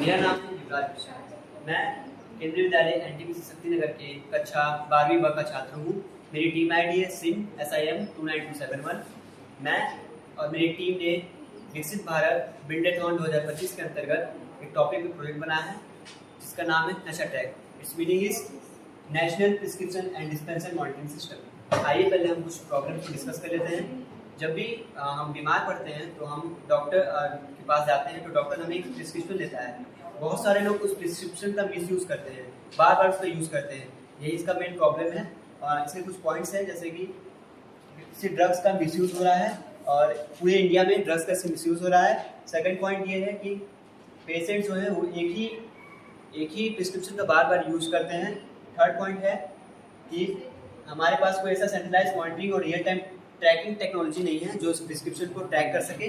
मेरा नाम है युवराज प्रसाद। मैं केंद्रीय विद्यालय एनटीपीसी शक्तिनगर के कक्षा 12वीं ब का छात्र हूँ। मेरी टीम आईडी है SIM 29271। मैं और मेरी टीम ने विकसित भारत बिल्डेथॉन 2025 के अंतर्गत एक टॉपिक में प्रोजेक्ट बनाया है जिसका नाम है नशा track. It's meaning is national prescription and dispenser monitoring system. आइए पहले हम कुछ प्रॉब्लम को डिस्कस कर लेते हैं। जब भी हम बीमार पड़ते हैं तो हम डॉक्टर के पास जाते हैं तो डॉक्टर हमें एक प्रिस्क्रिप्शन देता है। बहुत सारे लोग उस प्रिस्क्रिप्शन का मिसयूज़ करते हैं, बार बार उसका यूज़ करते हैं। यही इसका मेन प्रॉब्लम है। इसके कुछ पॉइंट्स हैं जैसे कि इससे ड्रग्स का मिसयूज़ हो रहा है और पूरे इंडिया में ड्रग्स का मिसयूज़ हो रहा है। सेकंड पॉइंट ये है कि पेशेंट जो है वो एक ही प्रिस्क्रिप्शन का बार बार यूज़ करते हैं। थर्ड पॉइंट है कि हमारे पास कोई ऐसा सेंट्रलाइज मॉनिटरिंग और रियल टाइम ट्रैकिंग टेक्नोलॉजी नहीं है जो इस प्रिस्क्रिप्शन को ट्रैक कर सके।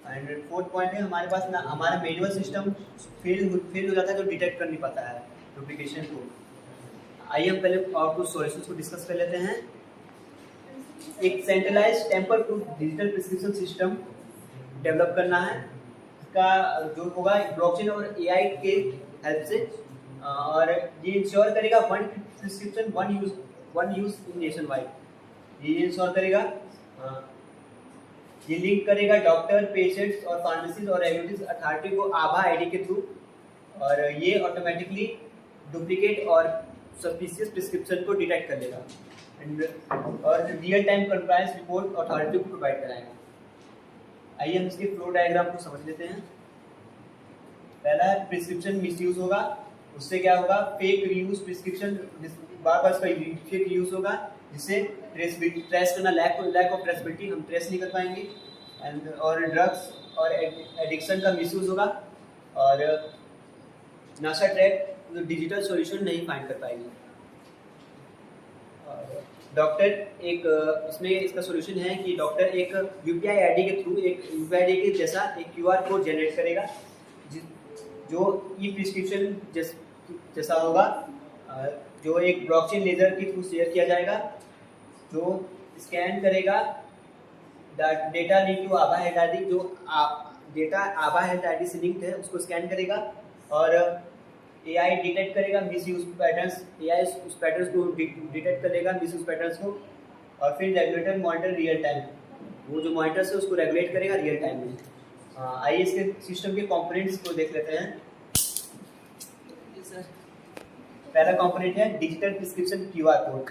एंड फोर्थ पॉइंट है हमारे पास ना हमारा मैनुअल सिस्टम फेल हो जाता है जो डिटेक्ट कर नहीं पाता है डुप्लीकेशन को। आइए हम पहले और कुछ सॉल्यूशंस को डिस्कस कर लेते हैं। एक centralise tamper proof digital prescription system develop करना है। इसका जो होगा ब्लॉकचेन और AI के हेल्प से, और ये इंश्योर करेगा one prescription one use in nation wide. ये इंश्योर करेगा, ये लिंक करेगा डॉक्टर, पेशेंट्स और फार्मेसीज और रेगुलेटरी अथॉरिटी को आभा आईडी के थ्रू, और ये ऑटोमेटिकली डुप्लीकेट और सस्पिशियस प्रिस्क्रिप्शन को डिटेक्ट कर लेगा और real time compliance report authority को प्रोवाइड कराएगा। आइए हम इसके फ्लो डायग्राम को समझ लेते हैं। पहला प्रिस्क्रिप्शन मिसयूज होगा, उससे क्या होगा, फेक रीयूज प्रिस्क्रिप्शन, बार बार इसका फेक रीयूज होगा जिससे ट्रेस करना लैक ऑफ ट्रेसबिलिटी, हम ट्रेस नहीं कर पाएंगे। एंड और ड्रग्स और एडिक्शन का मिसयूज होगा और नशा ट्रैक डिजिटल सॉल्यूशन नहीं फाइंड कर पाएंगे। डॉक्टर एक इसमें इसका सॉल्यूशन है कि डॉक्टर एक UPI ID के थ्रू एक UPI ID के जैसा एक QR कोड जनरेट करेगा जो ई प्रिस्क्रिप्शन जैसा होगा, जो एक ब्लॉकचेन लेजर के थ्रू शेयर किया जाएगा, जो स्कैन करेगा data link to Abha health ID, जो डेटा आभा हेल्थ आईडी से लिंक्ड है उसको स्कैन करेगा और AI डिटेक्ट करेगा मिसयूज पैटर्न्स, AI उस पैटर्न्स को डिटेक्ट करेगा मिसयूज पैटर्न्स को, और फिर रेगुलेटर मॉनिटर रियल टाइम, वो जो मॉनिटर्स है उसको रेगुलेट करेगा रियल टाइम में। आइए इसके सिस्टम के कंपोनेंट्स को देख लेते हैं। पहला कंपोनेंट है डिजिटल प्रिस्क्रिप्शन QR कोड।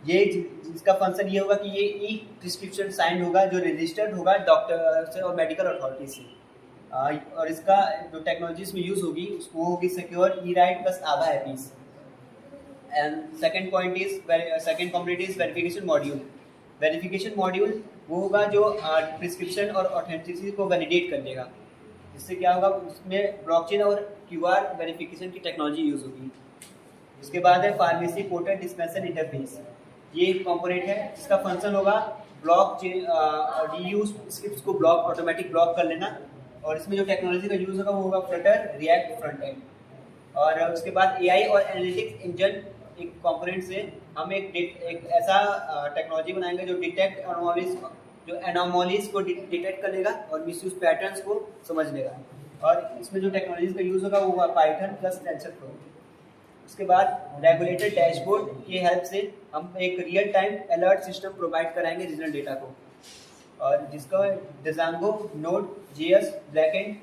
ये इसका फंक्शन ये होगा कि ये ई प्रिस्क्रिप्शन साइन होगा जो रजिस्टर्ड होगा डॉक्टर से और मेडिकल अथॉरिटी से, और इसका जो टेक्नोलॉजीज में यूज होगी उसको होगी सिक्योर E-राइट plus Abha APIs. And second component is verification module. Verification module वो होगा जो प्रिस्क्रिप्शन और ऑथेंटिसिटी को वैलिडेट कर देगा। इससे क्या होगा, उसमें ब्लॉकचेन और QR वेरिफिकेशन की टेक्नोलॉजी यूज होगी। उसके बाद है फार्मेसी पोर्टल डिस्पेंसर इंटरफेस। ये एक कंपोनेंट है जिसका फंक्शन होगा ब्लॉकचेन रीयूज स्क्रिप्ट्स को ऑटोमेटिक ब्लॉक कर लेना, और इसमें जो टेक्नोलॉजी का यूज होगा वो होगा फ्लटर रिएक्ट फ्रंट एंड। और उसके बाद AI और एनालिटिक्स इंजन एक कंपोनेंट से हम एक ऐसा टेक्नोलॉजी बनाएंगे जो एनोमलीज को डिटेक्ट कर लेगा और मिसयूज पैटर्न्स को समझ लेगा, और इसमें जो टेक्नोलॉजीज का यूज होगा वो होगा पाइथन प्लस टेंसरफ्लो। उसके बाद रेगुलेटर डैशबोर्ड की हेल्प से हम एक real time alert system provide कराएंगे रीजनल डेटा को, और जिसका डिजांगो Node.js बैकएंड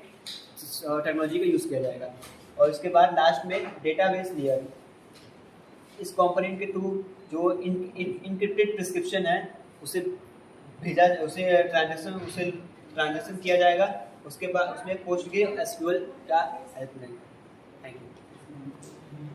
टेक्नोलॉजी का यूज़ किया जाएगा। और इसके बाद लास्ट में डेटाबेस लेयर। इस कंपोनेंट के थ्रू जो इनक्रिप्टेड प्रिस्क्रिप्शन है उसे ट्रांजैक्शन किया जाएगा। उसके बाद उसमें PostgreSQL का हेल्प लेंगे। Thank you.